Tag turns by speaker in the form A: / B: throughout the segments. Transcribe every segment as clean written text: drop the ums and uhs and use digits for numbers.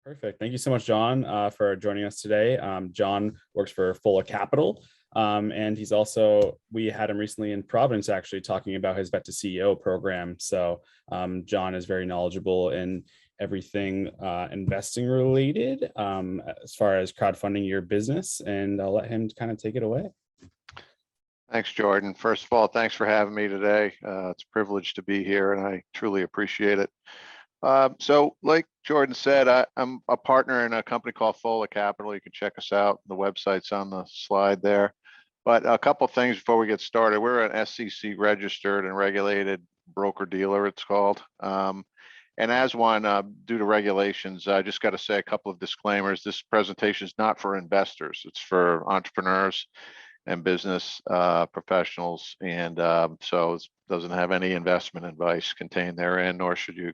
A: Perfect. Thank you so much, John, for joining us today. John works for Fulla Capital, and we had him recently in Providence, actually talking about his Vet to CEO program. So John is very knowledgeable in everything investing related, as far as crowdfunding your business, and I'll let him kind of take it away.
B: Thanks, Jordan. First of all, thanks for having me today. It's a privilege to be here, and I truly appreciate it. So like Jordan said, I'm a partner in a company called Fulla Capital. You can check us out. The website's on the slide there. But a couple things before we get started. We're an SEC registered and regulated broker dealer, it's called. And as one, due to regulations, I just got to say a couple of disclaimers. This presentation is not for investors. It's for entrepreneurs and business professionals. And so it doesn't have any investment advice contained therein, nor should you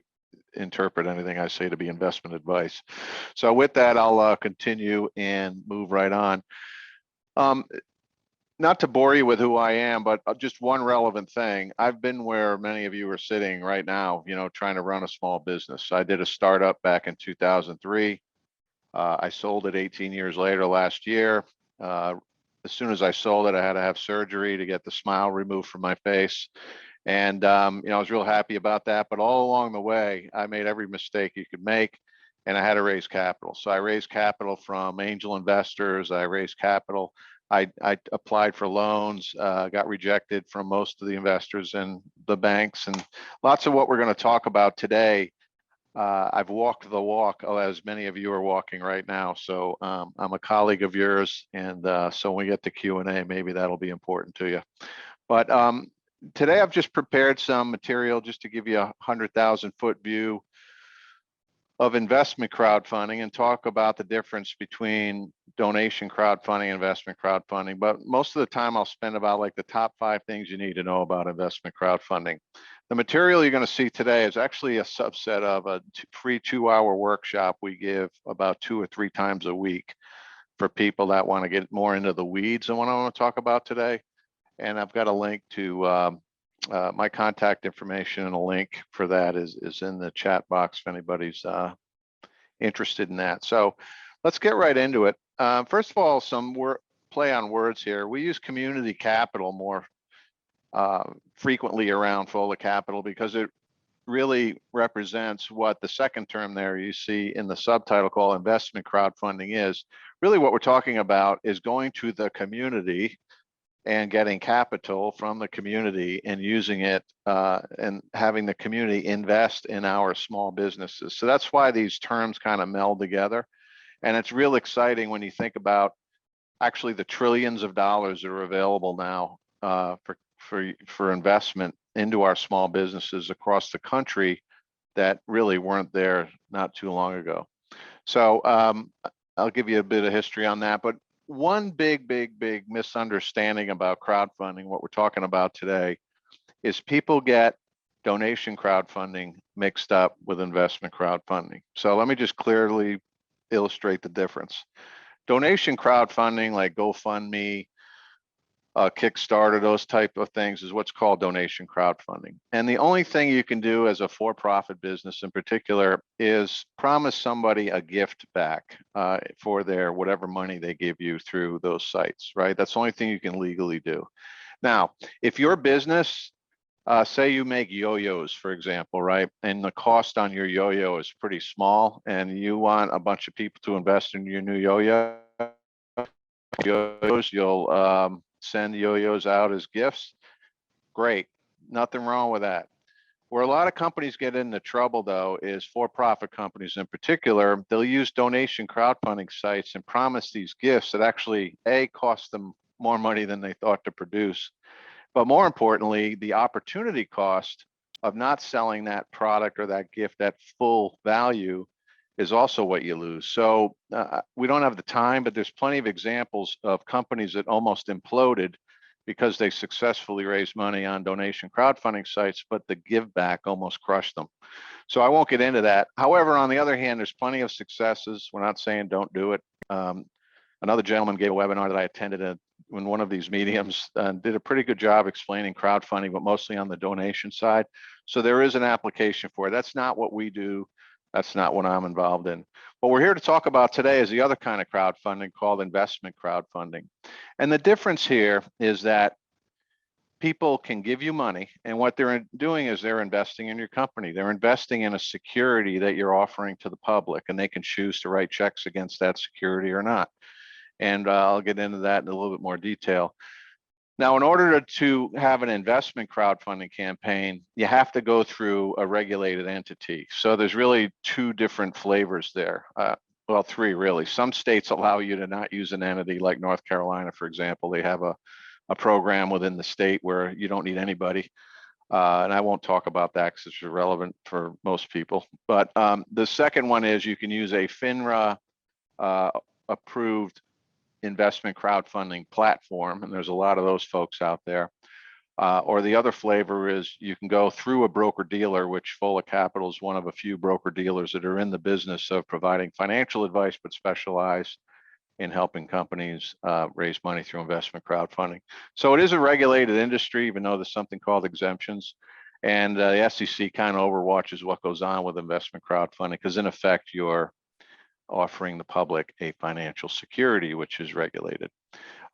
B: interpret anything I say to be investment advice. So with that, I'll continue and move right on. Not to bore you with who I am, but just one relevant thing. I've been where many of you are sitting right now, trying to run a small business. I did a startup back in 2003. I sold it 18 years later last year. As soon as I sold it, I had to have surgery to get the smile removed from my face. And, I was real happy about that. But all along the way, I made every mistake you could make, and I had to raise capital. So I raised capital from angel investors. I raised capital. I applied for loans, got rejected from most of the investors and the banks, and lots of what we're going to talk about today. I've walked the walk, as many of you are walking right now. So I'm a colleague of yours, and so when we get to Q&A, maybe that'll be important to you. But today I've just prepared some material just to give you a 100,000-foot view of investment crowdfunding and talk about the difference between donation crowdfunding and investment crowdfunding. But most of the time I'll spend about like the top 5 things you need to know about investment crowdfunding. The material you're going to see today is actually a subset of a free 2-hour workshop we give about 2 or 3 times a week for people that want to get more into the weeds on what I want to talk about today. And I've got a link to my contact information, and a link for that is in the chat box if anybody's interested in that. So let's get right into it. First of all, some play on words here. We use community capital more frequently around Fulla Capital because it really represents what the second term there you see in the subtitle called investment crowdfunding is. Really what we're talking about is going to the community and getting capital from the community and using it and having the community invest in our small businesses. So that's why these terms kind of meld together. And it's real exciting when you think about actually the trillions of dollars that are available now for investment into our small businesses across the country that really weren't there not too long ago. So I'll give you a bit of history on that. But one big misunderstanding about crowdfunding, what we're talking about today, is people get donation crowdfunding mixed up with investment crowdfunding. So let me just clearly illustrate the difference. Donation crowdfunding like GoFundMe, Kickstarter, those type of things is what's called donation crowdfunding. And the only thing you can do as a for-profit business in particular is promise somebody a gift back for their whatever money they give you through those sites, right? That's the only thing you can legally do. Now, if your business, say you make yo-yos, for example, right? And the cost on your yo-yo is pretty small, and you want a bunch of people to invest in your new yo-yos, you'll send yo-yos out as gifts. Great, nothing wrong with that. Where a lot of companies get into trouble though is for-profit companies in particular. They'll use donation crowdfunding sites and promise these gifts that actually cost them more money than they thought to produce. But more importantly, the opportunity cost of not selling that product or that gift at full value is also what you lose. So we don't have the time, but there's plenty of examples of companies that almost imploded because they successfully raised money on donation crowdfunding sites, but the give back almost crushed them. So I won't get into that. However, on the other hand, there's plenty of successes. We're not saying don't do it. Another gentleman gave a webinar that I attended in one of these mediums and did a pretty good job explaining crowdfunding, but mostly on the donation side. So there is an application for it. That's not what we do. That's not what I'm involved in. What we're here to talk about today is the other kind of crowdfunding called investment crowdfunding. And the difference here is that people can give you money, and what they're doing is they're investing in your company. They're investing in a security that you're offering to the public, and they can choose to write checks against that security or not. And I'll get into that in a little bit more detail. Now, in order to have an investment crowdfunding campaign, you have to go through a regulated entity. So there's really two different flavors there. Well, three really. Some states allow you to not use an entity, like North Carolina, for example. They have a program within the state where you don't need anybody. And I won't talk about that because it's irrelevant for most people. But the second one is you can use a FINRA approved investment crowdfunding platform, and there's a lot of those folks out there. Or the other flavor is you can go through a broker dealer, which Fulla Capital is one of a few broker dealers that are in the business of providing financial advice, but specialize in helping companies raise money through investment crowdfunding. So it is a regulated industry, even though there's something called exemptions. And the SEC kind of overwatches what goes on with investment crowdfunding, because in effect, you're offering the public a financial security, which is regulated.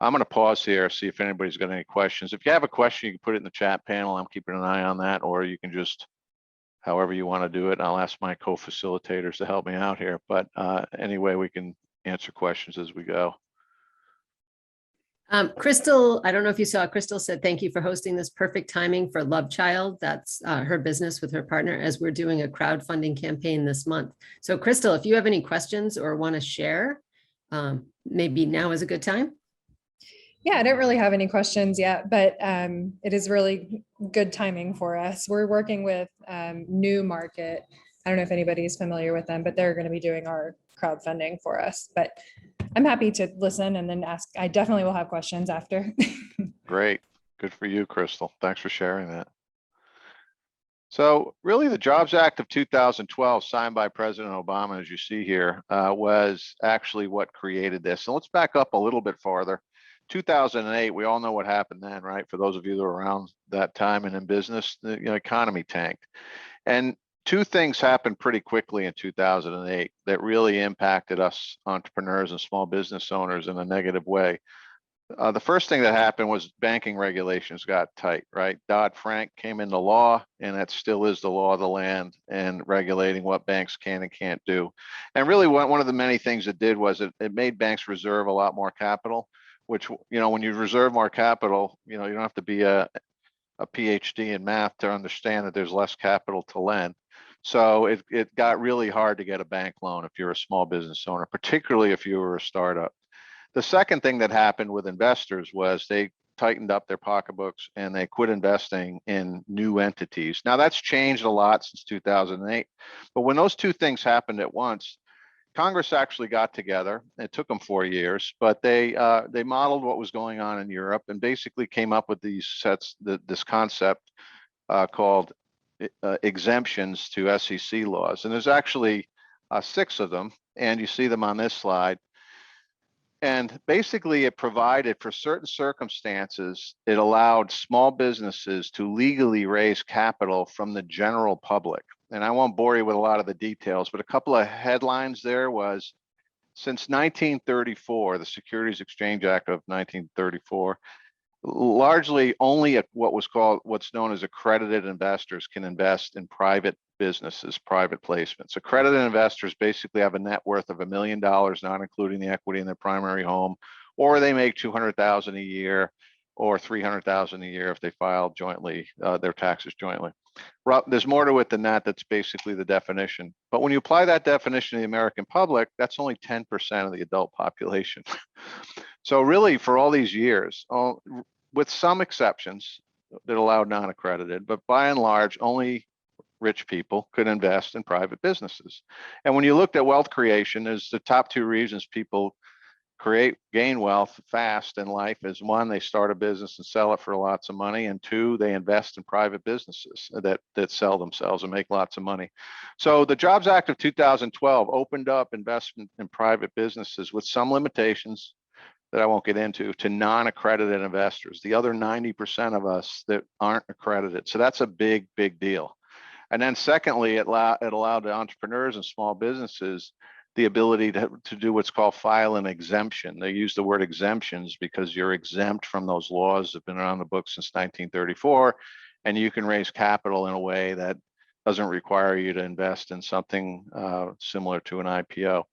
B: I'm going to pause here, see if anybody's got any questions. If you have a question, you can put it in the chat panel. I'm keeping an eye on that, or you can just, however you want to do it. I'll ask my co-facilitators to help me out here. But anyway, we can answer questions as we go.
C: Crystal, I don't know if you saw, Crystal said, thank you for hosting this. Perfect timing for Love Child. That's her business with her partner, as we're doing a crowdfunding campaign this month. So Crystal, if you have any questions or want to share, maybe now is a good time.
D: Yeah, I don't really have any questions yet, but it is really good timing for us. We're working with New Market. I don't know if anybody's familiar with them, but they're going to be doing our crowdfunding for us. But I'm happy to listen and then ask. I definitely will have questions after.
B: Great. Good for you, Crystal. Thanks for sharing that. So really, the Jobs Act of 2012, signed by President Obama, as you see here, was actually what created this. So let's back up a little bit farther. 2008, we all know what happened then, right? For those of you that were around that time and in business, the economy tanked. And two things happened pretty quickly in 2008 that really impacted us entrepreneurs and small business owners in a negative way. The first thing that happened was banking regulations got tight, right? Dodd-Frank came into law, and that still is the law of the land, and regulating what banks can and can't do. And really, one of the many things it did was it made banks reserve a lot more capital, which, when you reserve more capital, you don't have to be a PhD in math to understand that there's less capital to lend. So it got really hard to get a bank loan if you're a small business owner, particularly if you were a startup. The second thing that happened with investors was they tightened up their pocketbooks and they quit investing in new entities. Now that's changed a lot since 2008, but when those two things happened at once, Congress actually got together. It took them 4 years, but they modeled what was going on in Europe and basically came up with these this concept called exemptions to SEC laws. And there's actually 6 of them, and you see them on this slide. And basically, it provided for certain circumstances, it allowed small businesses to legally raise capital from the general public. And I won't bore you with a lot of the details, but a couple of headlines there was, since 1934, the Securities Exchange Act of 1934, largely only what's known as accredited investors can invest in private businesses, private placements. Accredited investors basically have a net worth of $1 million, not including the equity in their primary home, or they make $200,000 a year or $300,000 a year if they file jointly, their taxes jointly. There's more to it than that. That's basically the definition. But when you apply that definition to the American public, that's only 10% of the adult population. So really, for all these years, with some exceptions that allowed non-accredited, but by and large, only rich people could invest in private businesses. And when you looked at wealth creation, there's the top 2 reasons people gain wealth fast in life is, 1, they start a business and sell it for lots of money, and 2, they invest in private businesses that sell themselves and make lots of money. So the Jobs Act of 2012 opened up investment in private businesses with some limitations that I won't get into, to non-accredited investors, the other 90% of us that aren't accredited. So that's a big, big deal. And then secondly, it allowed the entrepreneurs and small businesses the ability to do what's called file an exemption. They use the word exemptions because you're exempt from those laws that have been on the books since 1934, and you can raise capital in a way that doesn't require you to invest in something similar to an IPO.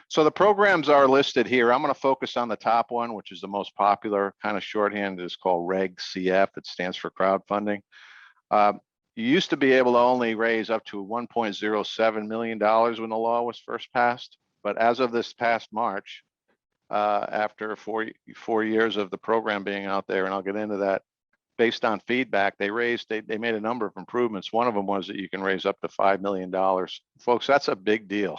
B: So the programs are listed here. I'm going to focus on the top one, which is the most popular, kind of shorthand is called Reg CF. It stands for crowdfunding. You used to be able to only raise up to $1.07 million when the law was first passed. But as of this past March, after four years of the program being out there, and I'll get into that, based on feedback, they made a number of improvements. One of them was that you can raise up to $5 million. Folks, that's a big deal.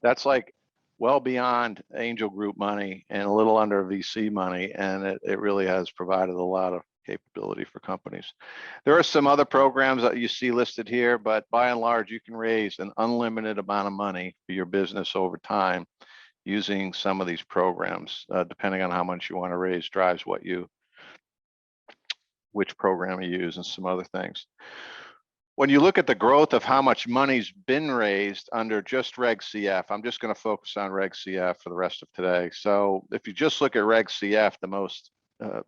B: That's like well beyond angel group money and a little under VC money. And it really has provided a lot of capability for companies. There are some other programs that you see listed here, but by and large, you can raise an unlimited amount of money for your business over time using some of these programs, depending on how much you want to raise, drives which program you use and some other things. When you look at the growth of how much money's been raised under just Reg CF, I'm just going to focus on Reg CF for the rest of today. So if you just look at Reg CF, the most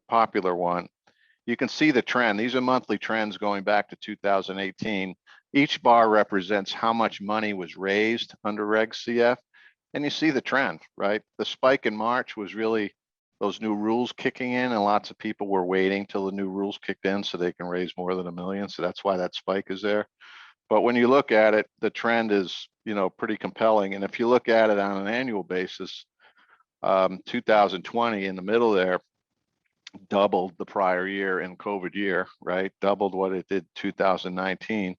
B: popular one, you can see the trend. These are monthly trends going back to 2018. Each bar represents how much money was raised under Reg CF. And you see the trend, right? The spike in March was really those new rules kicking in, and lots of people were waiting till the new rules kicked in so they can raise more than $1 million. So that's why that spike is there. But when you look at it, the trend is, pretty compelling. And if you look at it on an annual basis, 2020 in the middle there doubled the prior year in COVID year, right? Doubled what it did 2019.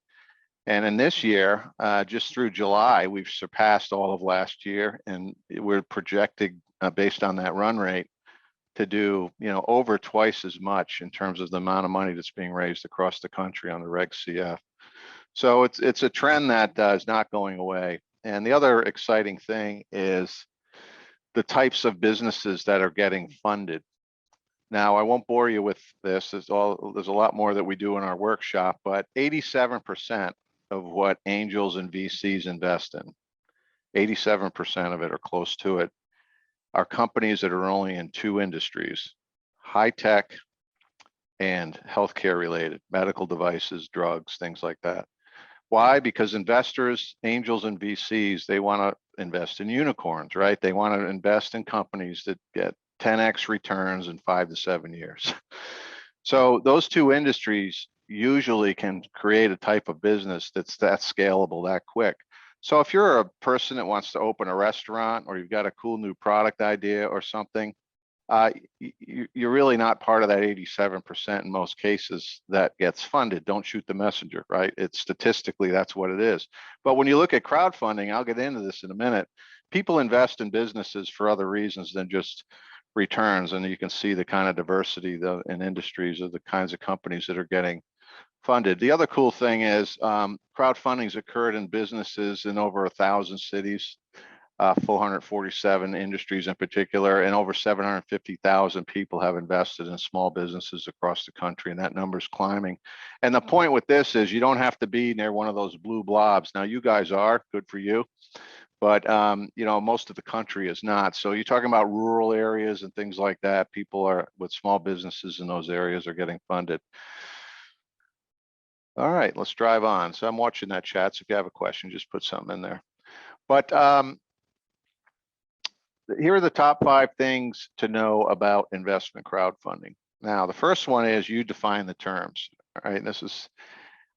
B: And in this year, just through July, we've surpassed all of last year, and we're projecting based on that run rate to do, over twice as much in terms of the amount of money that's being raised across the country on the Reg CF. So it's a trend that is not going away. And the other exciting thing is the types of businesses that are getting funded. Now, I won't bore you with this. There's a lot more that we do in our workshop, but 87% of what angels and VCs invest in, 87% of it or close to it, are companies that are only in two industries, high tech and healthcare related, medical devices, drugs, things like that. Why? Because investors, angels and VCs, they want to invest in unicorns, right? They want to invest in companies that get 10x returns in 5 to 7 years. So those two industries usually can create a type of business that's that scalable, that quick. So if you're a person that wants to open a restaurant, or you've got a cool new product idea or something, you're really not part of that 87% in most cases that gets funded. Don't shoot the messenger, right? It's statistically, that's what it is. But when you look at crowdfunding, I'll get into this in a minute, people invest in businesses for other reasons than just returns. And you can see the kind of diversity in industries of the kinds of companies that are getting funded. The other cool thing is crowdfunding's occurred in businesses in over 1,000 cities, 447 industries in particular, and over 750,000 people have invested in small businesses across the country, and that number's climbing. And the point with this is you don't have to be near one of those blue blobs. Now, you guys are, good for you, but most of the country is not. So you're talking about rural areas and things like that. People are with small businesses in those areas are getting funded. All right, let's drive on. So I'm watching that chat. So if you have a question, just put something in there. But here are the top 5 things to know about investment crowdfunding. Now, the first one is you define the terms. All right,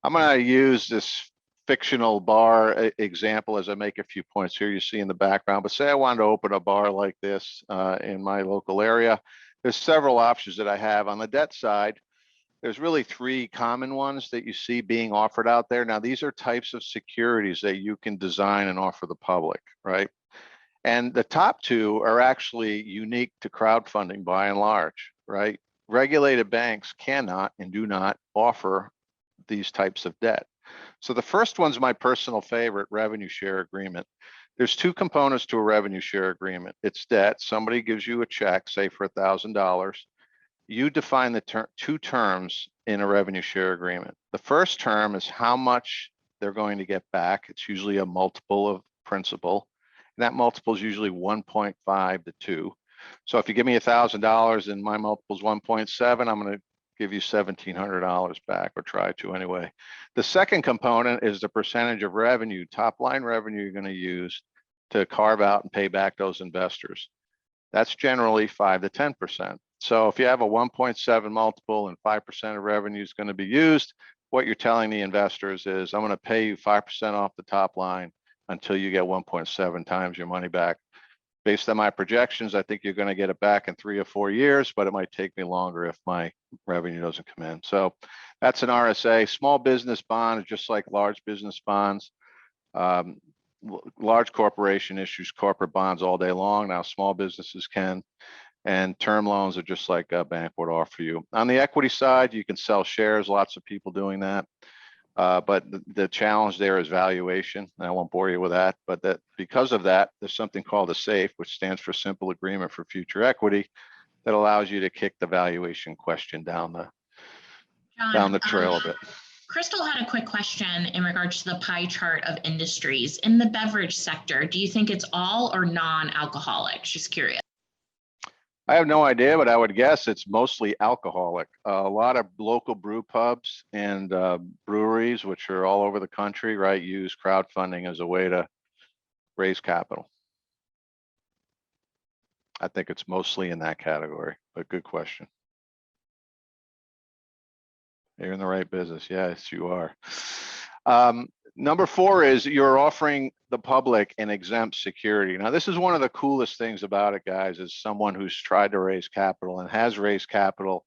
B: I'm going to use this fictional bar example as I make a few points here. You see in the background, but say I wanted to open a bar like this in my local area. There's several options that I have. On the debt side, there's really 3 common ones that you see being offered out there. Now, these are types of securities that you can design and offer the public, right? And the top 2 are actually unique to crowdfunding by and large, right? Regulated banks cannot and do not offer these types of debt. So the first one's my personal favorite, revenue share agreement. There's 2 components to a revenue share agreement. It's debt. Somebody gives you a check, say for $1,000. you define the two terms in a revenue share agreement. The first term is how much they're going to get back. It's usually a multiple of principal. And that multiple is usually 1.5 to 2. So if you give me $1,000 and my multiple is 1.7, I'm going to give you $1,700 back, or try to anyway. The second component is the percentage of revenue, top line revenue you're going to use to carve out and pay back those investors. That's generally 5 to 10%. So if you have a 1.7 multiple and 5% of revenue is going to be used, what you're telling the investors is, I'm going to pay you 5% off the top line until you get 1.7 times your money back. Based on my projections, I think you're going to get it back in 3 or 4 years, but it might take me longer if my revenue doesn't come in. So that's an RSA. Small business bond is just like large business bonds. Large corporation issues corporate bonds all day long. Now small businesses can, and term loans are just like a bank would offer you. On the equity side, you can sell shares. Lots of people doing that. But the challenge there is valuation. I won't bore you with that, but that because of that, there's something called a SAFE, which stands for Simple Agreement for Future Equity, that allows you to kick the valuation question down the trail a bit.
E: Crystal had a quick question in regards to the pie chart of industries. In the beverage sector, do you think it's all or non-alcoholic? Just curious.
B: I have no idea, but I would guess it's mostly alcoholic. A lot of local brew pubs and breweries, which are all over the country, right, use crowdfunding as a way to raise capital. I think it's mostly in that category, but good question. You're in the right business. Yes, you are. Number 4 is you're offering the public an exempt security. Now, this is one of the coolest things about it, guys, is someone who's tried to raise capital and has raised capital,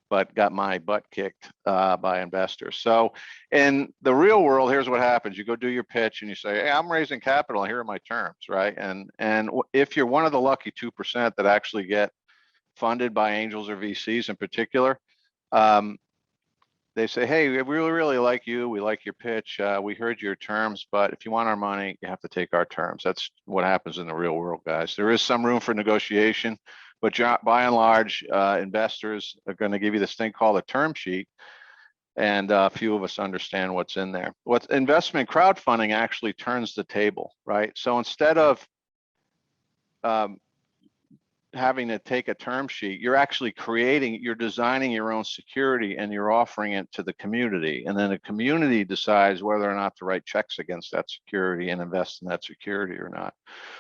B: but got my butt kicked by investors. So in the real world, here's what happens. You go do your pitch and you say, hey, I'm raising capital. Here are my terms, right? And if you're one of the lucky 2% that actually get funded by angels or VCs in particular, they say, hey, we really like you. We like your pitch. We heard your terms, but if you want our money, you have to take our terms. That's what happens in the real world, guys. There is some room for negotiation, but by and large, investors are going to give you this thing called a term sheet. And a few of us understand what's in there. What investment crowdfunding actually turns the table, right? So instead of having to take a term sheet, you're actually you're designing your own security and you're offering it to the community. And then the community decides whether or not to write checks against that security and invest in that security or not.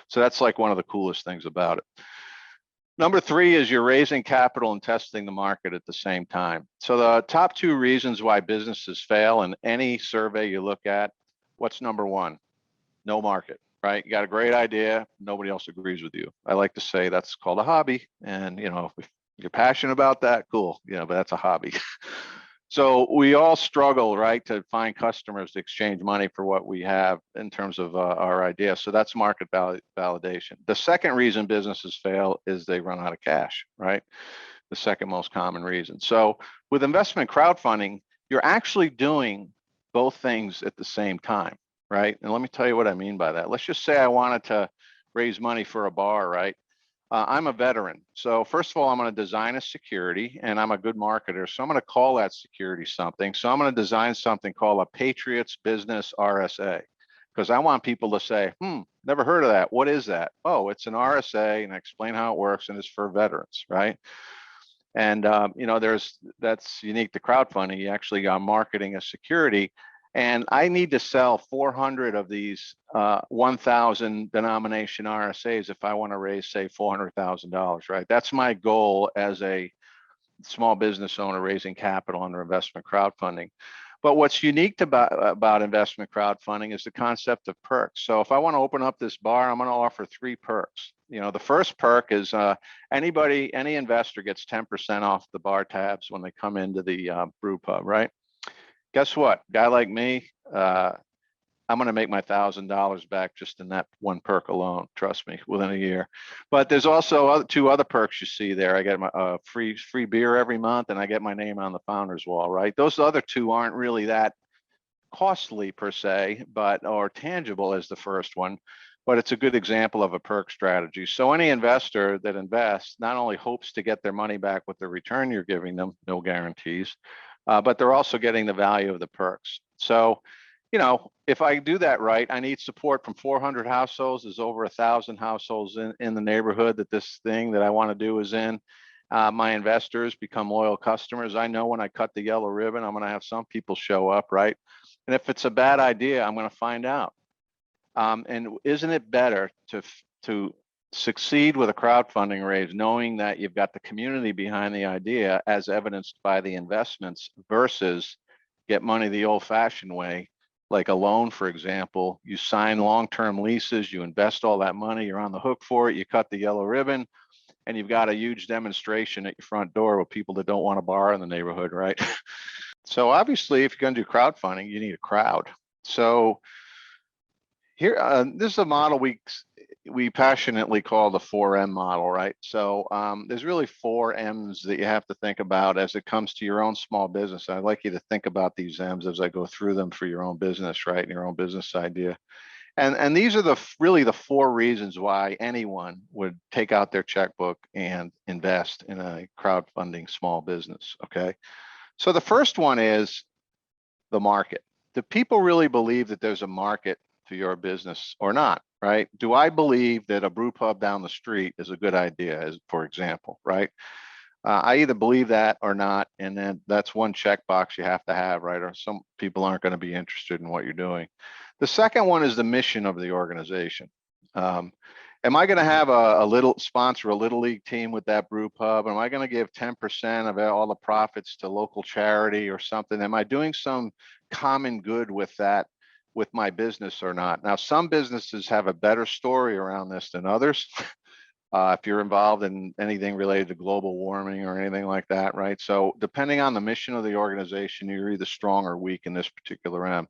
B: So that's like one of the coolest things about it. Number 3 is you're raising capital and testing the market at the same time. So the top 2 reasons why businesses fail in any survey you look at, what's number 1? No market. Right? You got a great idea. Nobody else agrees with you. I like to say that's called a hobby. And, if you're passionate about that, cool. But that's a hobby. So we all struggle, right, to find customers to exchange money for what we have in terms of our idea. So that's market validation. The second reason businesses fail is they run out of cash, right? The second most common reason. So with investment crowdfunding, you're actually doing both things at the same time. Right? And let me tell you what I mean by that. Let's just say I wanted to raise money for a bar, right? I'm a veteran. So first of all, I'm going to design a security and I'm a good marketer. So I'm going to call that security something. So I'm going to design something called a Patriots Business RSA, because I want people to say, never heard of that. What is that? Oh, it's an RSA, and I explain how it works, and it's for veterans, right? And, that's unique to crowdfunding. You actually are marketing a security. And I need to sell 400 of these 1,000 denomination RSAs if I want to raise, say, $400,000, right? That's my goal as a small business owner raising capital under investment crowdfunding. But what's unique about investment crowdfunding is the concept of perks. So if I want to open up this bar, I'm going to offer 3 perks. The first perk is any investor gets 10% off the bar tabs when they come into the brew pub, right? Guess what? Guy like me, I'm going to make my $1,000 back just in that one perk alone. Trust me, within a year. But there's also 2 other perks you see there. I get my free beer every month, and I get my name on the founder's wall. Right? Those other 2 aren't really that costly per se, or tangible as the first one. but it's a good example of a perk strategy. So any investor that invests not only hopes to get their money back with the return you're giving them, no guarantees, but they're also getting the value of the perks. So, you know, if I do that right, I need support from 400 households. There's over 1,000 households in the neighborhood that this thing that I want to do is in. My investors become loyal customers. I know when I cut the yellow ribbon, I'm going to have some people show up, right? And if it's a bad idea, I'm going to find out. And isn't it better to succeed with a crowdfunding raise, knowing that you've got the community behind the idea, as evidenced by the investments, versus get money the old-fashioned way, like a loan, for example? You sign long-term leases, you invest all that money, you're on the hook for it, you cut the yellow ribbon, and you've got a huge demonstration at your front door with people that don't want to borrow in the neighborhood, right? So obviously, if you're going to do crowdfunding, you need a crowd. So here, this is a model we passionately call the 4M model, right? So there's really 4 M's that you have to think about as it comes to your own small business. I'd like you to think about these M's as I go through them for your own business, right? And your own business idea. And these are really the 4 reasons why anyone would take out their checkbook and invest in a crowdfunding small business, okay? So the first one is the market. Do people really believe that there's a market to your business or not, right? Do I believe that a brew pub down the street is a good idea, as for example, right? I either believe that or not, and then that's one checkbox you have to have, right? Or some people aren't going to be interested in what you're doing. The second one is the mission of the organization. Am I going to have a little league team with that brew pub? Am I going to give 10% of all the profits to local charity or something? Am I doing some common good with that, with my business or not? Now, some businesses have a better story around this than others. If you're involved in anything related to global warming or anything like that, right? So depending on the mission of the organization, you're either strong or weak in this particular M.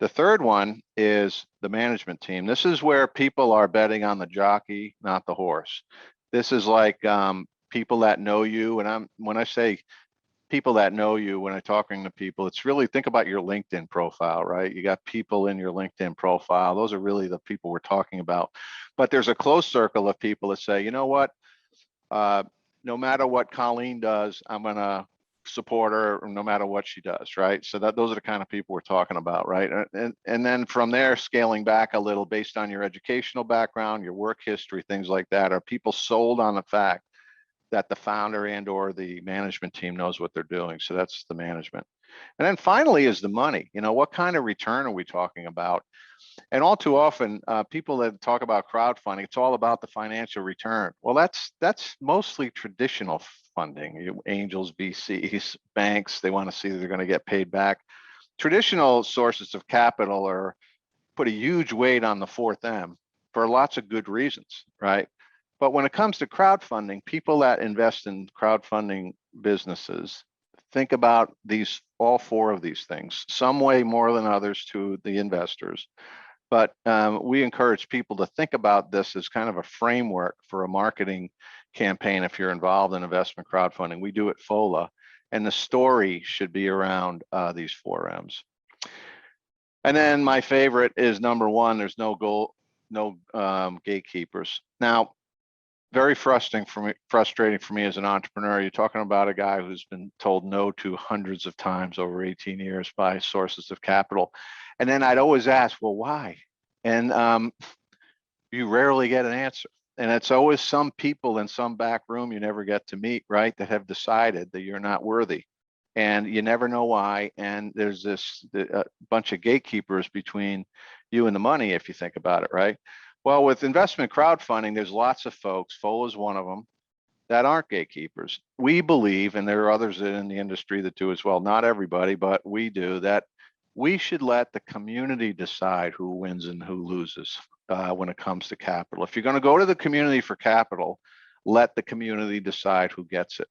B: The third one is the management team. This is where people are betting on the jockey, not the horse. This is like people that know you. And when I say people that know you, when I'm talking to people, it's really, think about your LinkedIn profile, right? You got people in your LinkedIn profile. Those are really the people we're talking about. But there's a close circle of people that say, you know what, no matter what Colleen does, I'm going to support her no matter what she does, right? So those are the kind of people we're talking about, right? And then from there, scaling back a little based on your educational background, your work history, things like that. Are people sold on the fact that the founder and or the management team knows what they're doing? So that's the management. And then finally is the money. You know, what kind of return are we talking about? And all too often, people that talk about crowdfunding, it's all about the financial return. Well, that's mostly traditional funding. Angels, VCs, banks, they want to see that they're going to get paid back. Traditional sources of capital put a huge weight on the 4th M for lots of good reasons, right? But when it comes to crowdfunding, people that invest in crowdfunding businesses think about all 4 of these things, some way more than others to the investors. But we encourage people to think about this as kind of a framework for a marketing campaign if you're involved in investment crowdfunding. We do it FOLA, and the story should be around these 4 M's. And then my favorite is number 1, there's no gatekeepers. Now, very frustrating for me as an entrepreneur. You're talking about a guy who's been told no to hundreds of times over 18 years by sources of capital. And then I'd always ask, well, why? And you rarely get an answer. And it's always some people in some back room you never get to meet, right, that have decided that you're not worthy. And you never know why. And there's this bunch of gatekeepers between you and the money, if you think about it, right? Well, with investment crowdfunding, there's lots of folks, FOLA is one of them, that aren't gatekeepers. We believe, and there are others in the industry that do as well, not everybody, but we do, that we should let the community decide who wins and who loses when it comes to capital. If you're going to go to the community for capital, let the community decide who gets it.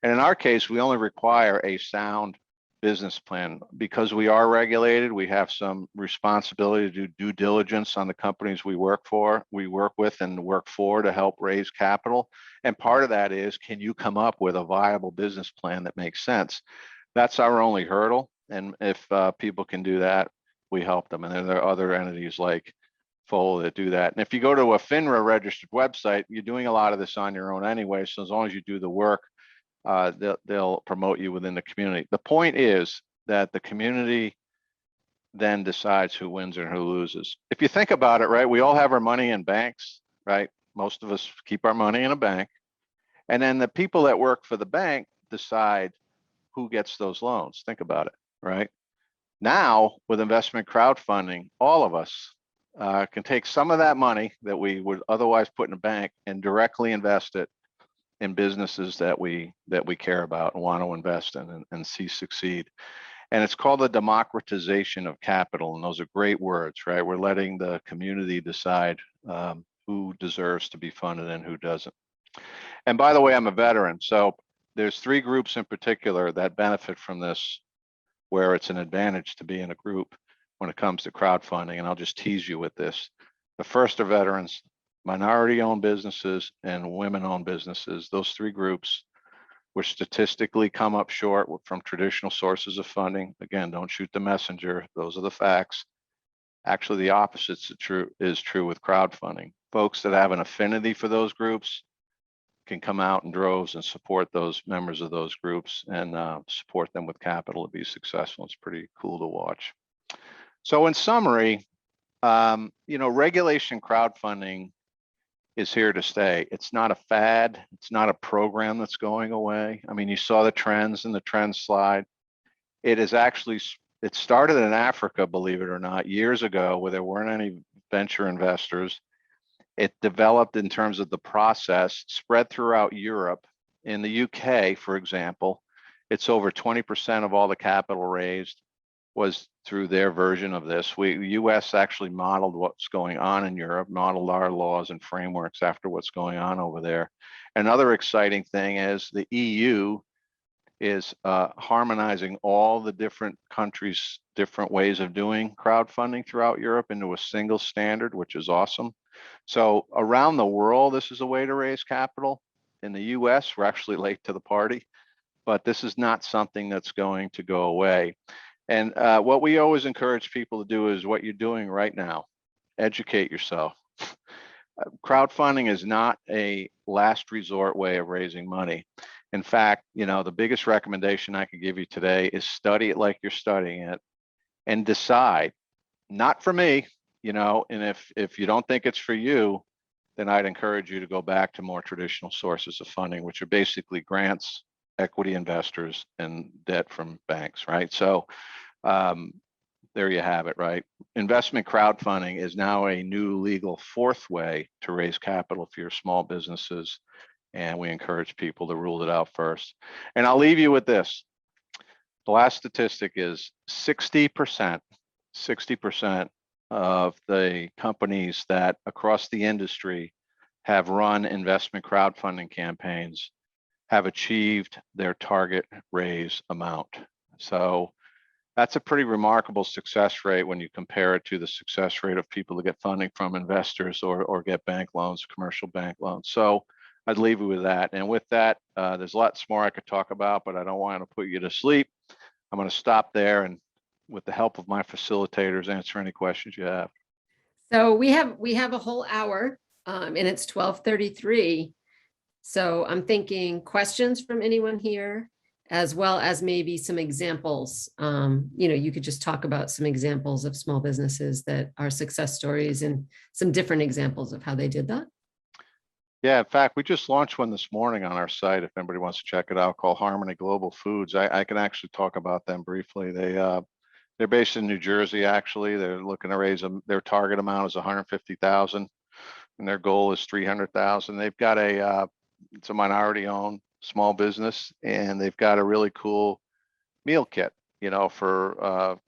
B: And in our case, we only require a sound business plan. Because we are regulated, we have some responsibility to do due diligence on the companies we work with and work for to help raise capital. And part of that is, can you come up with a viable business plan that makes sense? That's our only hurdle. And if people can do that, we help them. And then there are other entities like portfolio that do that. And if you go to a FINRA registered website, you're doing a lot of this on your own anyway. So as long as you do the work, they'll promote you within the community. The point is that the community then decides who wins and who loses. If you think about it, right, we all have our money in banks, right? Most of us keep our money in a bank. And then the people that work for the bank decide who gets those loans. Think about it, right? Now, with investment crowdfunding, all of us can take some of that money that we would otherwise put in a bank and directly invest it in businesses that we care about and want to invest in and see succeed. And it's called the democratization of capital. And those are great words, right? We're letting the community decide who deserves to be funded and who doesn't. And by the way, I'm a veteran. So there's 3 groups in particular that benefit from this, where it's an advantage to be in a group when it comes to crowdfunding. And I'll just tease you with this. The first are veterans, minority-owned businesses, and women-owned businesses. Those 3 groups, which statistically come up short from traditional sources of funding. Again, don't shoot the messenger. Those are the facts. Actually, the opposite is true with crowdfunding. Folks that have an affinity for those groups can come out in droves and support those members of those groups and support them with capital to be successful. It's pretty cool to watch. So in summary, regulation crowdfunding is here to stay. It's not a fad. It's not a program that's going away. I mean, you saw the trends in the trend slide. It started in Africa, believe it or not, years ago, where there weren't any venture investors. It developed in terms of the process, spread throughout Europe. In the UK, for example, it's over 20% of all the capital raised was through their version of this. The US actually modeled what's going on in Europe, modeled our laws and frameworks after what's going on over there. Another exciting thing is the EU is harmonizing all the different countries' different ways of doing crowdfunding throughout Europe into a single standard, which is awesome. So around the world, this is a way to raise capital. In the US, we're actually late to the party, but this is not something that's going to go away. And what we always encourage people to do is what you're doing right now. Educate yourself. Crowdfunding is not a last resort way of raising money. In fact, the biggest recommendation I could give you today is study it like you're studying it and decide, not for me, and if you don't think it's for you, then I'd encourage you to go back to more traditional sources of funding, which are basically grants, equity investors, and debt from banks, right? So there you have it, right? Investment crowdfunding is now a new legal 4th way to raise capital for your small businesses. And we encourage people to rule it out first. And I'll leave you with this. The last statistic is 60% of the companies that across the industry have run investment crowdfunding campaigns have achieved their target raise amount. So that's a pretty remarkable success rate when you compare it to the success rate of people that get funding from investors or get bank loans, commercial bank loans. So I'd leave you with that. And with that, there's lots more I could talk about, but I don't want to put you to sleep. I'm going to stop there and with the help of my facilitators, answer any questions you have.
C: So we have a whole hour and it's 12:33. So I'm thinking questions from anyone here, as well as maybe some examples. You could just talk about some examples of small businesses that are success stories and some different examples of how they did that.
B: Yeah, in fact, we just launched one this morning on our site. If anybody wants to check it out, called Harmony Global Foods. I can actually talk about them briefly. They're based in New Jersey. Actually, they're looking to raise their target amount is 150,000, and their goal is 300,000. They've got it's a minority-owned small business, and they've got a really cool meal kit, for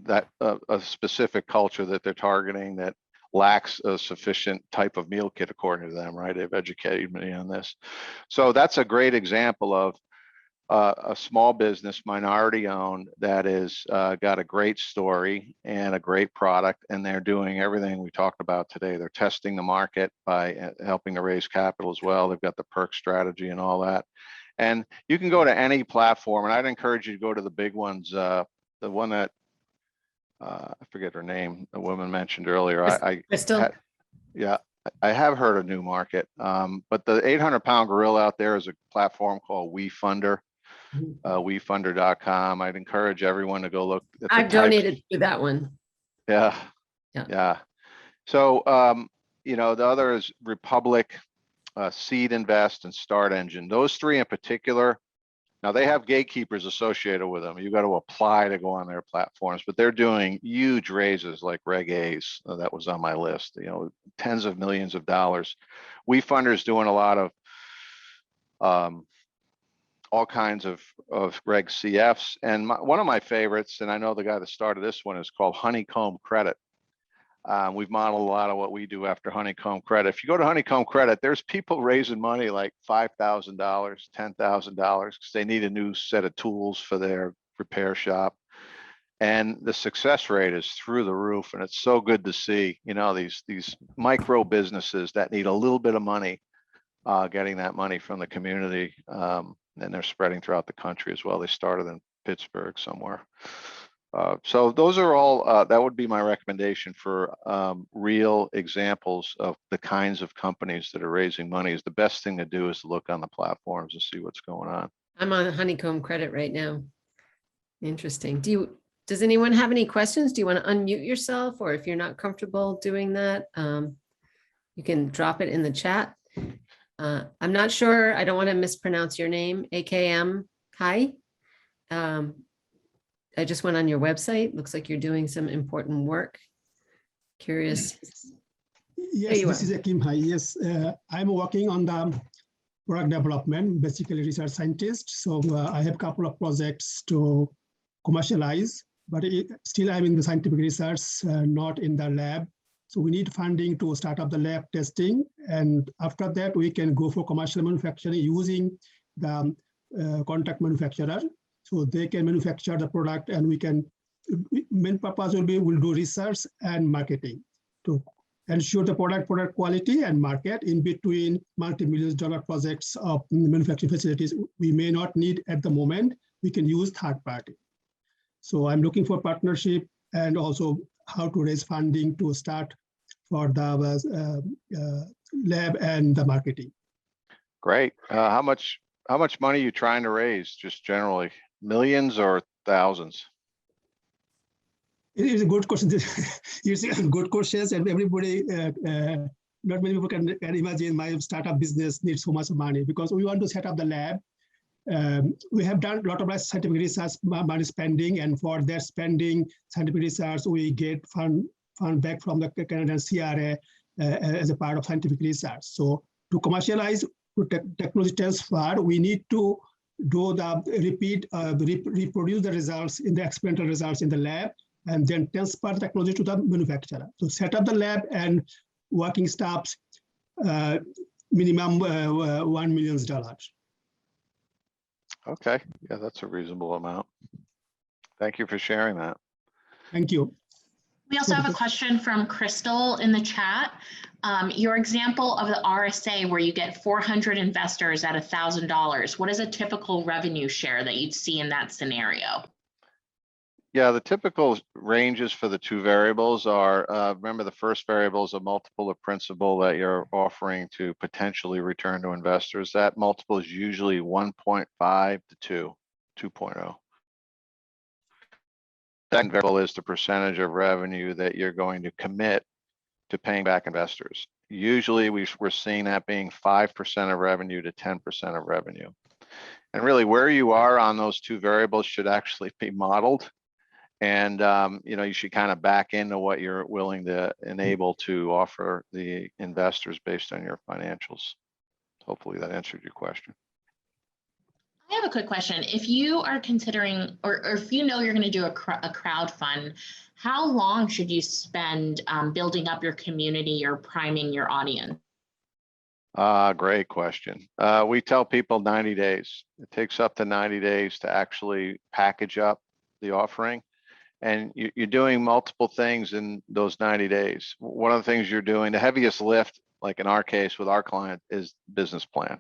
B: a specific culture that they're targeting that lacks a sufficient type of meal kit according to them, right? They've educated me on this. So that's a great example of a small business, minority owned, that is got a great story and a great product, and they're doing everything we talked about today. They're testing the market by helping to raise capital as well. They've got the perk strategy and all that. And you can go to any platform, and I'd encourage you to go to the big ones. The one that I forget her name, the woman mentioned earlier.
C: Crystal?
B: Yeah, I have heard of New Market, but the 800-pound gorilla out there is a platform called WeFunder, WeFunder.com. I'd encourage everyone to go look at the
C: I've donated to that one.
B: Yeah.
C: Yeah.
B: Yeah. So, the other is Republic, Seed Invest, and Start Engine. Those three in particular. Now they have gatekeepers associated with them. You got to apply to go on their platforms, but they're doing huge raises like Reg A's. That was on my list, tens of millions of dollars. WeFunder is doing a lot of all kinds of Reg CFs. And one of my favorites, and I know the guy that started this one, is called Honeycomb Credit. We've modeled a lot of what we do after Honeycomb Credit. If you go to Honeycomb Credit, there's people raising money like $5,000, $10,000 because they need a new set of tools for their repair shop. And the success rate is through the roof. And it's so good to see, these micro businesses that need a little bit of money, getting that money from the community. And they're spreading throughout the country as well. They started in Pittsburgh somewhere. So those are all, that would be my recommendation for real examples of the kinds of companies that are raising money. Is the best thing to do is to look on the platforms and see what's going on.
C: I'm on Honeycomb Credit right now. Interesting. Does anyone have any questions? Do you want to unmute yourself, or if you're not comfortable doing that, you can drop it in the chat. I'm not sure. I don't want to mispronounce your name. AKM. Hi. I just went on your website. Looks like you're doing some important work. Curious.
F: Yes, this is Akim. Hi. Yes, I'm working on the product development, basically research scientist. So I have a couple of projects to commercialize, but still I'm in the scientific research, not in the lab. So we need funding to start up the lab testing. And after that, we can go for commercial manufacturing using the contract manufacturer. So they can manufacture the product, and main purpose will be, we'll do research and marketing to ensure the product quality and market. In between multi-million dollar projects of manufacturing facilities we may not need at the moment, we can use third party. So I'm looking for partnership and also how to raise funding to start for the lab and the marketing.
B: Great. How much money are you trying to raise, just generally? Millions or thousands?
F: It is a good question. It's a good question, and everybody, not many people can imagine my startup business needs so much money, because we want to set up the lab. We have done a lot of scientific research money spending, and for that spending scientific research, we get fund back from the Canadian CRA as a part of scientific research. So to commercialize, to technology transfer, we need to do the reproduce the results in the experimental results in the lab, and then transfer the technology to the manufacturer. So set up the lab and working staffs, minimum $1 million.
B: Okay, yeah, that's a reasonable amount. Thank you for sharing that.
F: Thank you.
E: We also have a question from Crystal in the chat. Your example of the RSA where you get 400 investors at $1,000, what is a typical revenue share that you'd see in that scenario?
B: Yeah, the typical ranges for the two variables are, remember the first variable is a multiple of principal that you're offering to potentially return to investors. That multiple is usually 1.5 to 2.0. Second variable is the percentage of revenue that you're going to commit to paying back investors. Usually we're seeing that being 5% of revenue to 10% of revenue. And really where you are on those two variables should actually be modeled. And you should kind of back into what you're willing to enable to offer the investors based on your financials. Hopefully that answered your question.
E: I have a quick question. If you are considering, or if you know you're going to do a crowd fund, how long should you spend building up your community or priming your audience?
B: Great question. We tell people 90 days. It takes up to 90 days to actually package up the offering. And you're doing multiple things in those 90 days. One of the things you're doing, the heaviest lift, like in our case with our client, is business plan.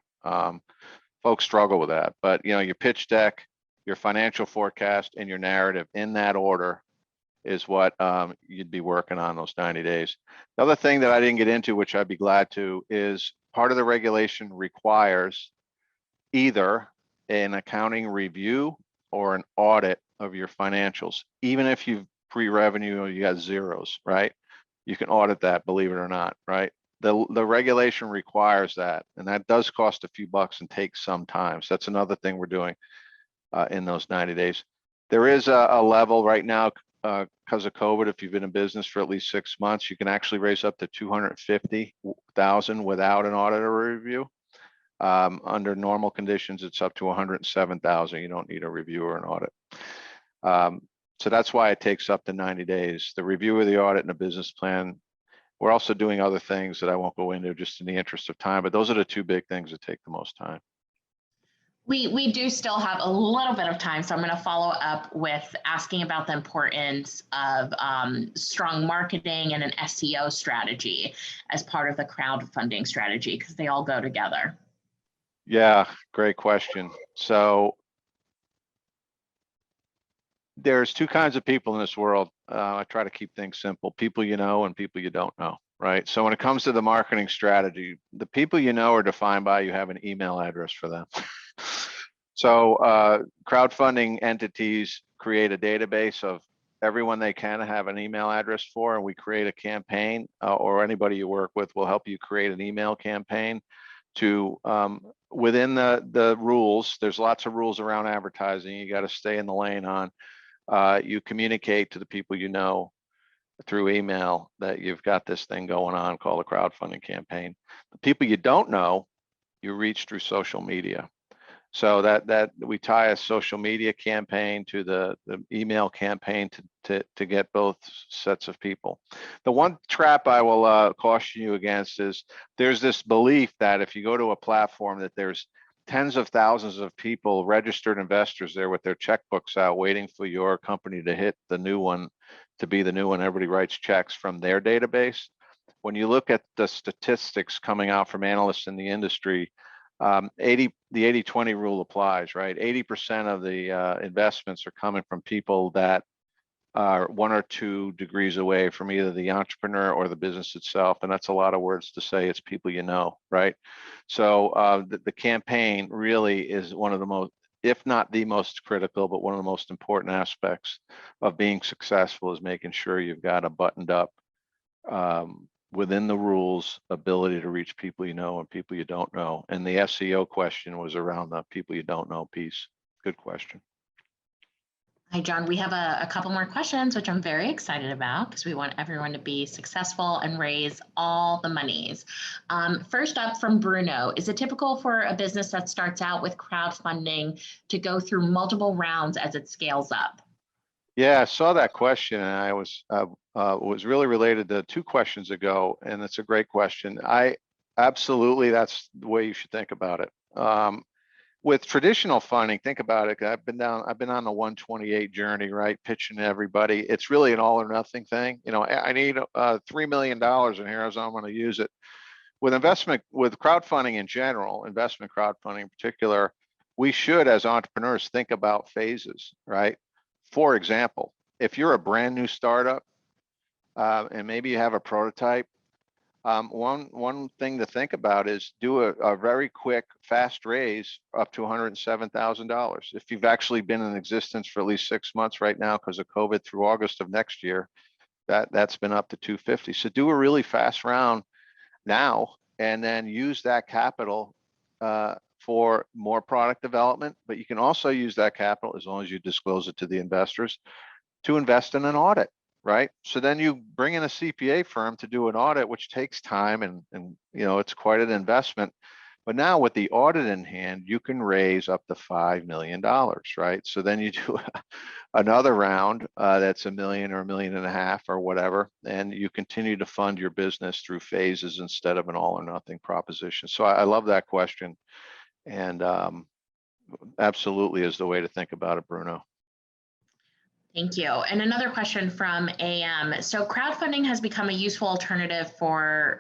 B: Folks struggle with that, but your pitch deck, your financial forecast, and your narrative in that order is what you'd be working on those 90 days. The other thing that I didn't get into, which I'd be glad to, is part of the regulation requires either an accounting review or an audit of your financials. Even if you've pre-revenue or you got zeros, right? You can audit that, believe it or not, right? The regulation requires that, and that does cost a few bucks and takes some time. So that's another thing we're doing in those 90 days. There is a level right now because of COVID. If you've been in business for at least 6 months, you can actually raise up to $250,000 without an audit or review. Under normal conditions, it's up to $107,000. You don't need a review or an audit. So that's why it takes up to 90 days. The review of the audit and the business plan. We're also doing other things that I won't go into just in the interest of time, but those are the two big things that take the most time.
E: We do still have a little bit of time, so I'm going to follow up with asking about the importance of strong marketing and an SEO strategy as part of the crowdfunding strategy, because they all go together.
B: Yeah, great question. So there's two kinds of people in this world. I try to keep things simple: people you know and people you don't know, right? So when it comes to the marketing strategy, the people you know are defined by you have an email address for them. So crowdfunding entities create a database of everyone they can have an email address for, and we create a campaign, or anybody you work with will help you create an email campaign to within the rules. There's lots of rules around advertising. You got to stay in the lane on. You communicate to the people you know through email that you've got this thing going on called a crowdfunding campaign. The people you don't know, you reach through social media. So that we tie a social media campaign to the email campaign to get both sets of people. The one trap I will caution you against is there's this belief that if you go to a platform that there's tens of thousands of people, registered investors there with their checkbooks out waiting for your company to hit the new one, to be the new one. Everybody writes checks from their database. When you look at the statistics coming out from analysts in the industry, the 80-20 rule applies, right? 80% of the investments are coming from people that are 1 or 2 degrees away from either the entrepreneur or the business itself. And that's a lot of words to say. It's people you know, right? So the campaign really is one of the most, if not the most critical, but one of the most important aspects of being successful, is making sure you've got a buttoned up, within the rules, ability to reach people you know and people you don't know. And the SEO question was around the people you don't know piece. Good question.
E: Hi, John. We have a couple more questions, which I'm very excited about because we want everyone to be successful and raise all the monies. First up from Bruno, is it typical for a business that starts out with crowdfunding to go through multiple rounds as it scales up?
B: Yeah, I saw that question, and I was really related to 2 questions ago, and it's a great question. Absolutely, that's the way you should think about it. With traditional funding, think about it. I've been on the 128 journey, right? Pitching to everybody. It's really an all or nothing thing. You know, I need $3 million, and here's how I'm going to use it. With crowdfunding in general, investment crowdfunding in particular, we should, as entrepreneurs, think about phases, right? For example, if you're a brand new startup and maybe you have a prototype, one thing to think about is do a very quick, fast raise up to $107,000. If you've actually been in existence for at least 6 months right now because of COVID through August of next year, that's been up to $250,000. So do a really fast round now and then use that capital for more product development, but you can also use that capital, as long as you disclose it to the investors, to invest in an audit, right? So then you bring in a CPA firm to do an audit, which takes time and you know, it's quite an investment. But now with the audit in hand, you can raise up to $5 million, right? So then you do another round that's $1 million or $1.5 million or whatever, and you continue to fund your business through phases instead of an all or nothing proposition. So I love that question. And absolutely is the way to think about it, Bruno.
E: Thank you. And another question from AM. So crowdfunding has become a useful alternative for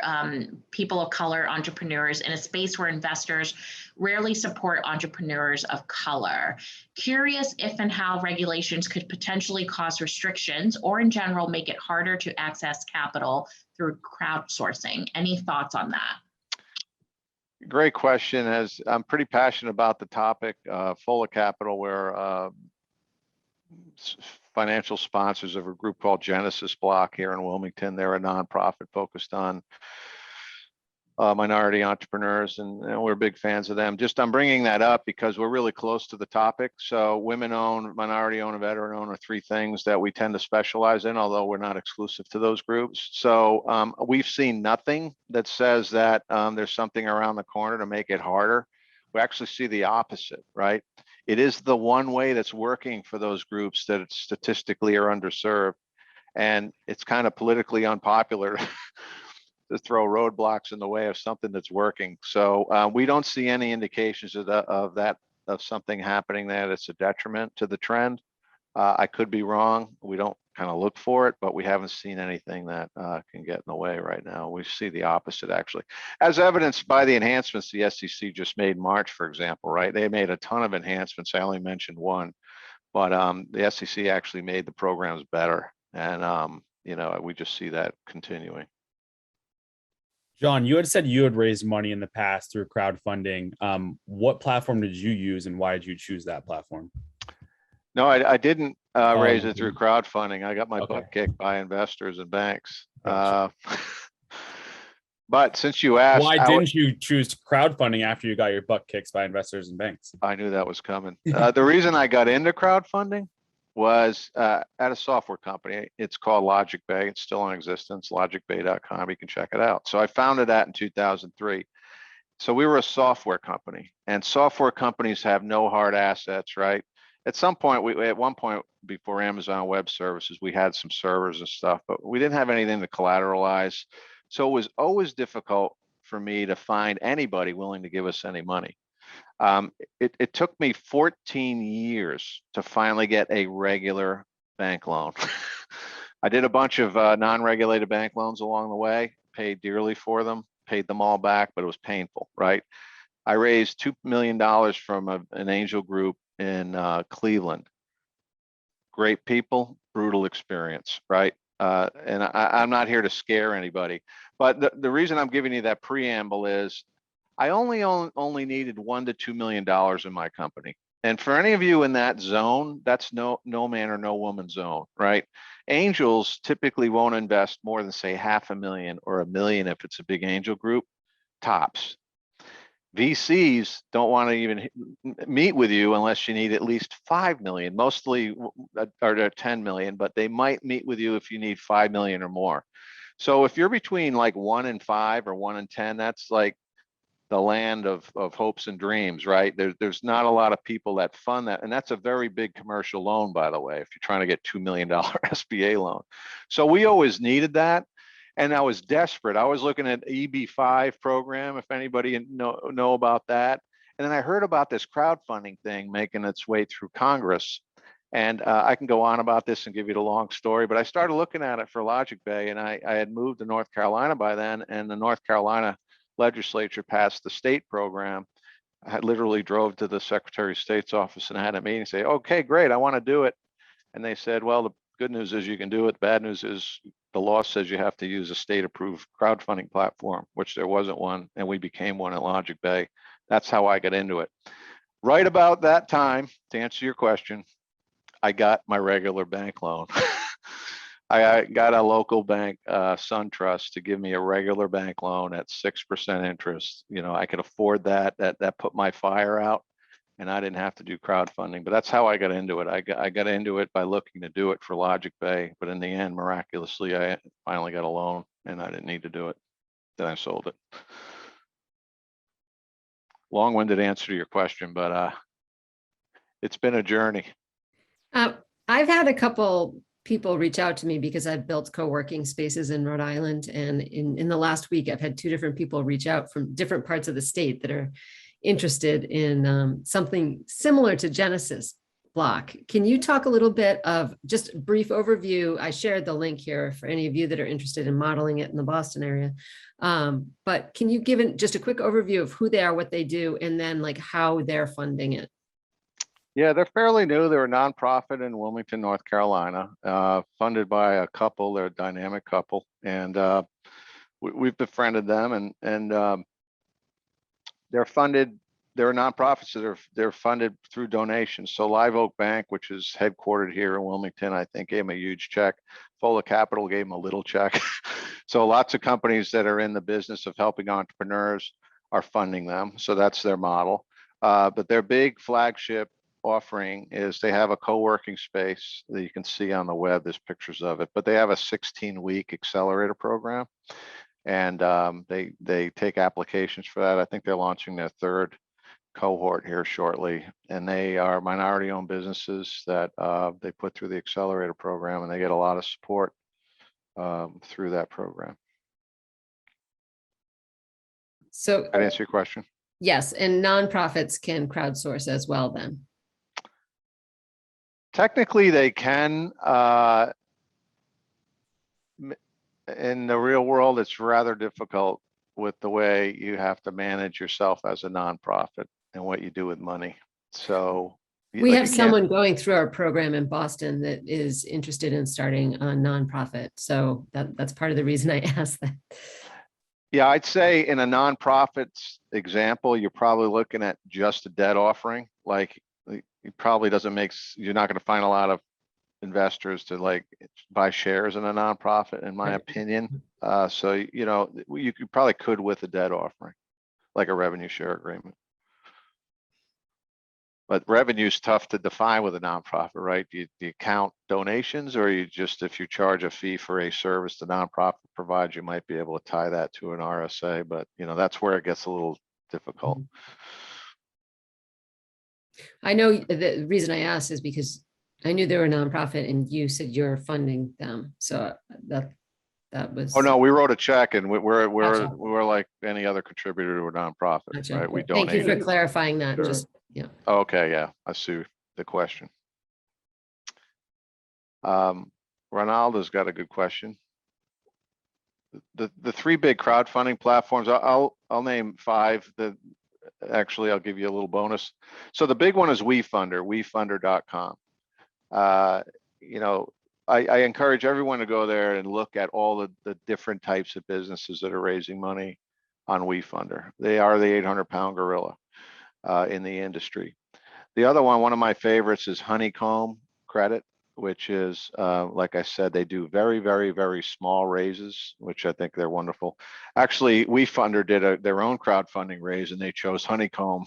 E: people of color, entrepreneurs, in a space where investors rarely support entrepreneurs of color. Curious if and how regulations could potentially cause restrictions or in general make it harder to access capital through crowdsourcing. Any thoughts on that?
B: Great question. As I'm pretty passionate about the topic, full of capital, where financial sponsors of a group called Genesis Block here in Wilmington. They're a nonprofit focused on minority entrepreneurs, and we're big fans of them. Just I'm bringing that up because we're really close to the topic. So women-owned, minority-owned, and veteran-owned are three things that we tend to specialize in, although we're not exclusive to those groups. So we've seen nothing that says that there's something around the corner to make it harder. We actually see the opposite, right? It is the one way that's working for those groups that statistically are underserved. And it's kind of politically unpopular to throw roadblocks in the way of something that's working. So we don't see any indications of something happening there that's a detriment to the trend. I could be wrong. We don't kind of look for it, but we haven't seen anything that can get in the way right now. We see the opposite, actually, as evidenced by the enhancements the SEC just made in March, for example, right? They made a ton of enhancements. I only mentioned one, but the SEC actually made the programs better. And, we just see that continuing.
A: John, you had said you had raised money in the past through crowdfunding. What platform did you use and why did you choose that platform?
B: No, I didn't raise it through crowdfunding. I got my butt kicked by investors and banks.
A: Gotcha.
B: But since you asked,
A: why didn't you choose crowdfunding after you got your butt kicked by investors and banks?
B: I knew that was coming. The reason I got into crowdfunding was at a software company. It's called Logic Bay. It's still in existence, logicbay.com. You can check it out. So I founded that in 2003. So we were a software company, and software companies have no hard assets, right? At some point, at one point before Amazon Web Services, we had some servers and stuff, but we didn't have anything to collateralize. So it was always difficult for me to find anybody willing to give us any money. It took me 14 years to finally get a regular bank loan. I did a bunch of non-regulated bank loans along the way, paid dearly for them, paid them all back, but it was painful, right? I raised $2 million from an angel group in Cleveland. Great people, brutal experience, right? And I'm not here to scare anybody, but the reason I'm giving you that preamble is I only needed $1 to $2 million in my company. And for any of you in that zone, that's no man or no woman zone, right? Angels typically won't invest more than, say, $500,000 or $1 million if it's a big angel group, tops. VCs don't want to even meet with you unless you need at least 5 million, mostly or 10 million, but they might meet with you if you need 5 million or more. So if you're between like 1 and 5 or 1 and 10, that's like the land of hopes and dreams, right? There's not a lot of people that fund that. And that's a very big commercial loan, by the way, if you're trying to get $2 million SBA loan. So we always needed that. And I was desperate. I was looking at EB5 program, if anybody know about that. And then I heard about this crowdfunding thing making its way through Congress. And I can go on about this and give you the long story, but I started looking at it for Logic Bay, and I had moved to North Carolina by then, and the North Carolina legislature passed the state program. I literally drove to the Secretary of State's office and had a meeting and say, okay, great, I want to do it. And they said, well, the good news is you can do it. The bad news is the law says you have to use a state-approved crowdfunding platform, which there wasn't one, and we became one at Logic Bay. That's how I got into it. Right about that time, to answer your question, I got my regular bank loan. I got a local bank, SunTrust, to give me a regular bank loan at 6% interest. I could afford that. That put my fire out, and I didn't have to do crowdfunding. But that's how I got into it. I got into it by looking to do it for Logic Bay, but in the end, miraculously, I finally got a loan, and I didn't need to do it. Then I sold it. Long-winded answer to your question, but it's been a journey.
C: I've had a couple people reach out to me because I've built co-working spaces in Rhode Island. And in the last week, I've had 2 different people reach out from different parts of the state that are interested in something similar to Genesis block. Can you talk a little bit of just a brief overview? I shared the link here for any of you that are interested in modeling it in the Boston area. But can you give just a quick overview of who they are, what they do, and then like how they're funding it?
B: Yeah, they're fairly new. They're a nonprofit in Wilmington, North Carolina, funded by a couple. They're a dynamic couple, and we've befriended them, and they're funded. They're nonprofits that they're funded through donations. So Live Oak Bank, which is headquartered here in Wilmington, I think gave them a huge check. Fola Capital gave them a little check. So lots of companies that are in the business of helping entrepreneurs are funding them. So that's their model. But their big flagship offering is they have a co-working space that you can see on the web. There's pictures of it, but they have a 16-week accelerator program, and they take applications for that. I think they're launching their third cohort here shortly, and they are minority-owned businesses that they put through the accelerator program, and they get a lot of support through that program.
C: So
B: I'd answer your question.
C: yes, and nonprofits can crowdsource as well then.
B: Technically, they can. In the real world, it's rather difficult with the way you have to manage yourself as a nonprofit and what you do with money. So
C: we have someone going through our program in Boston that is interested in starting a nonprofit. So that's part of the reason I asked that.
B: Yeah, I'd say in a nonprofit's example, you're probably looking at just a debt offering. Like it probably doesn't make, you're not going to find a lot of investors to like buy shares in a nonprofit, in my opinion. So, you know, you probably could with a debt offering, like a revenue share agreement. But revenue is tough to define with a nonprofit, right? Do you count donations, or you just, if you charge a fee for a service the nonprofit provides, you might be able to tie that to an RSA, but you know, that's where it gets a little difficult.
C: I know the reason I asked is because I knew they were a nonprofit and you said you're funding them. So that was.
B: Oh no, we wrote a check, and we're like any other contributor to a nonprofit,
C: Gotcha.
B: right? We donate.
C: Thank you for clarifying that.
B: Sure.
C: Just yeah.
B: Okay, yeah, I see the question. Ronaldo's got a good question. The three big crowdfunding platforms, I'll name five. Actually, I'll give you a little bonus. So the big one is WeFunder, wefunder.com. You know, I encourage everyone to go there and look at all the different types of businesses that are raising money on WeFunder. They are the 800-pound gorilla in the industry. The other one of my favorites is Honeycomb Credit, which is, like I said, they do very, very, very small raises, which I think they're wonderful. Actually, WeFunder did their own crowdfunding raise, and they chose Honeycomb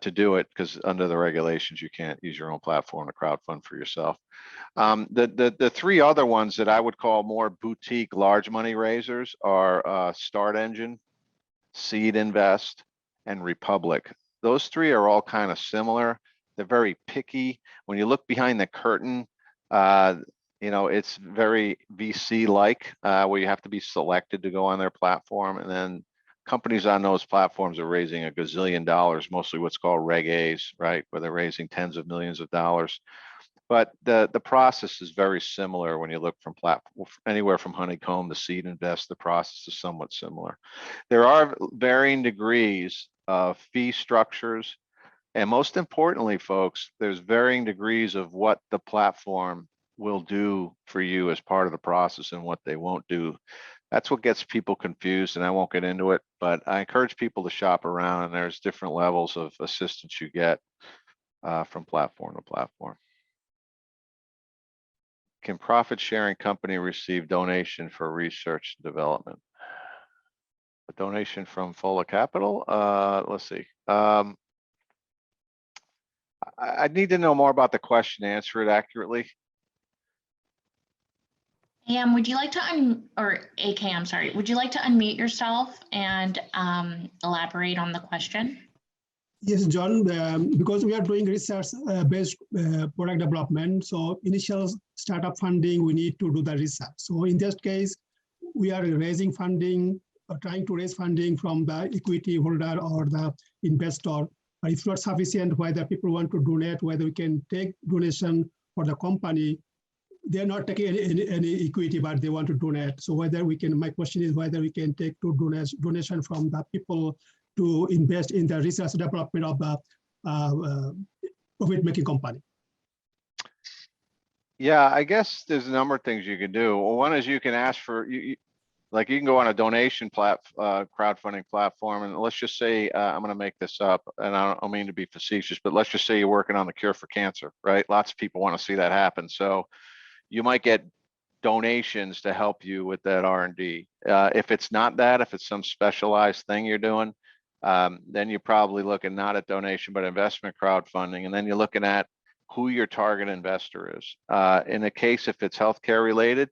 B: to do it because under the regulations, you can't use your own platform to crowdfund for yourself. The three other ones that I would call more boutique large money raisers are Start Engine, Seed Invest, and Republic. Those three are all kind of similar. They're very picky. When you look behind the curtain, you know, it's very VC-like, where you have to be selected to go on their platform. And then companies on those platforms are raising $1 gazillion, mostly what's called Reg A's, right? Where they're raising tens of millions of dollars. But the process is very similar when you look from anywhere from Honeycomb to Seed Invest. The process is somewhat similar. There are varying degrees of fee structures, and most importantly, folks, there's varying degrees of what the platform will do for you as part of the process and what they won't do. That's what gets people confused, and I won't get into it, but I encourage people to shop around, and there's different levels of assistance you get from platform to platform. Can profit sharing company receive donation for research and development? A donation from Fola Capital? Let's see. I need to know more about the question to answer it accurately.
E: AM, would you like to AK, I'm sorry. Would you like to unmute yourself and elaborate on the question?
F: Yes, John, because we are doing research-based product development, so initial startup funding, we need to do the research. So in this case, we are raising funding, trying to raise funding from the equity holder or the investor but it's not sufficient whether people want to donate, whether we can take donation for the company. They're not taking any equity, but they want to donate. So whether we can, my question is whether we can take donation from the people to invest in the research development of the profit-making company.
B: Yeah, I guess there's a number of things you can do. Well, one is you can ask for, like you can go on a donation crowdfunding platform, and let's just say, I'm going to make this up, and I don't mean to be facetious, but let's just say you're working on the cure for cancer, right? Lots of people want to see that happen. So you might get donations to help you with that R&D. If it's not that, if it's some specialized thing you're doing, then you're probably looking not at donation, but investment crowdfunding. And then you're looking at who your target investor is. In a case, if it's healthcare related,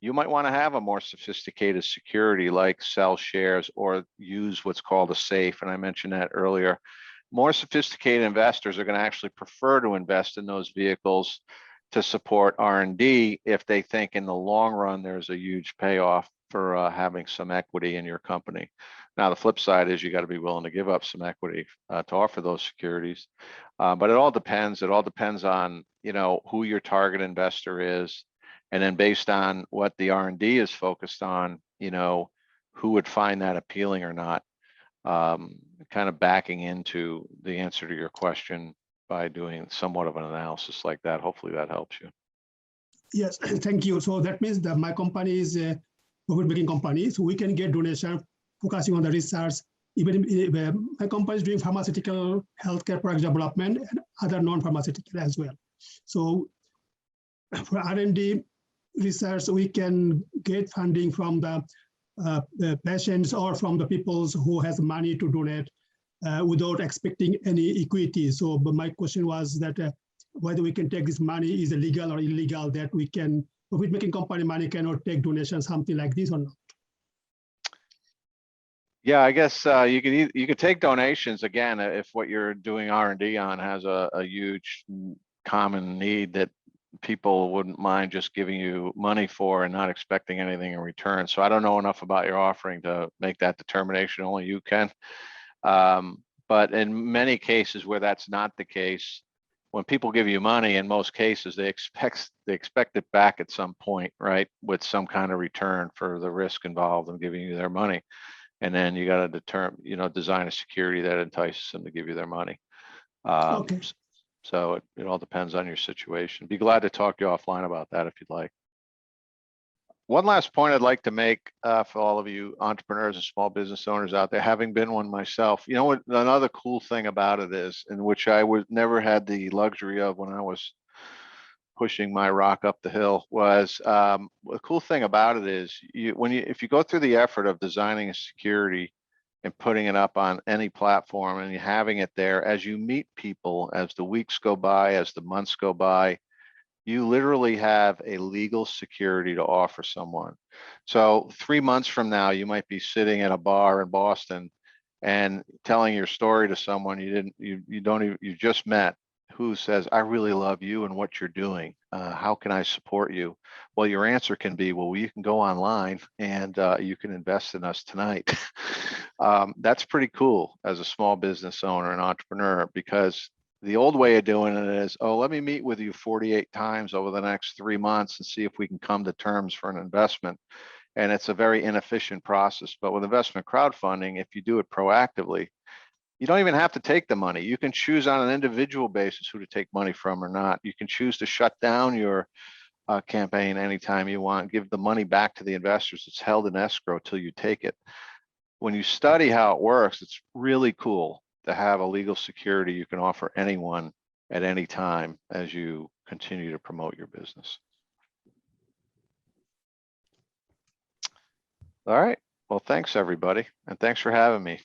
B: you might want to have a more sophisticated security like sell shares or use what's called a safe. And I mentioned that earlier. More sophisticated investors are going to actually prefer to invest in those vehicles to support R&D if they think in the long run there's a huge payoff for having some equity in your company. Now, the flip side is you got to be willing to give up some equity to offer those securities. But it all depends. It all depends on, who your target investor is. And then based on what the R&D is focused on, who would find that appealing or not. Kind of backing into the answer to your question by doing somewhat of an analysis like that. Hopefully that helps you.
F: Yes, thank you. So that means that my company is a profit-making company, so we can get donation focusing on the research. Even if my company is doing pharmaceutical healthcare product development and other non-pharmaceutical as well. So for R&D research, we can get funding from the patients or from the people who has money to donate without expecting any equity. So, but my question was that whether we can take this money, is it legal or illegal that we can, profit-making company money cannot take donations, something like this or not?
B: Yeah, I guess you could take donations again if what you're doing R&D on has a huge common need that people wouldn't mind just giving you money for and not expecting anything in return. So I don't know enough about your offering to make that determination. Only you can. But in many cases where that's not the case, when people give you money, in most cases they expect it back at some point, right? With some kind of return for the risk involved in giving you their money. And then you got to design a security that entices them to give you their money.
F: Okay.
B: So it all depends on your situation. Be glad to talk to you offline about that if you'd like. One last point I'd like to make for all of you entrepreneurs and small business owners out there, having been one myself, what another cool thing about it is, in which I never had the luxury of when I was pushing my rock up the hill, was the cool thing about it is if you go through the effort of designing a security and putting it up on any platform and you having it there, as you meet people, as the weeks go by, as the months go by, you literally have a legal security to offer someone. So 3 months from now, you might be sitting at a bar in Boston and telling your story to someone you just met, who says, I really love you and what you're doing. How can I support you? Well, your answer can be, well, you can go online and you can invest in us tonight. That's pretty cool as a small business owner and entrepreneur, because the old way of doing it is, let me meet with you 48 times over the next 3 months and see if we can come to terms for an investment. And it's a very inefficient process. But with investment crowdfunding, if you do it proactively, you don't even have to take the money. You can choose on an individual basis who to take money from or not. You can choose to shut down your campaign anytime you want, give the money back to the investors. It's held in escrow till you take it. When you study how it works, it's really cool to have a legal security you can offer anyone at any time as you continue to promote your business. All right. Well, thanks everybody. And thanks for having me.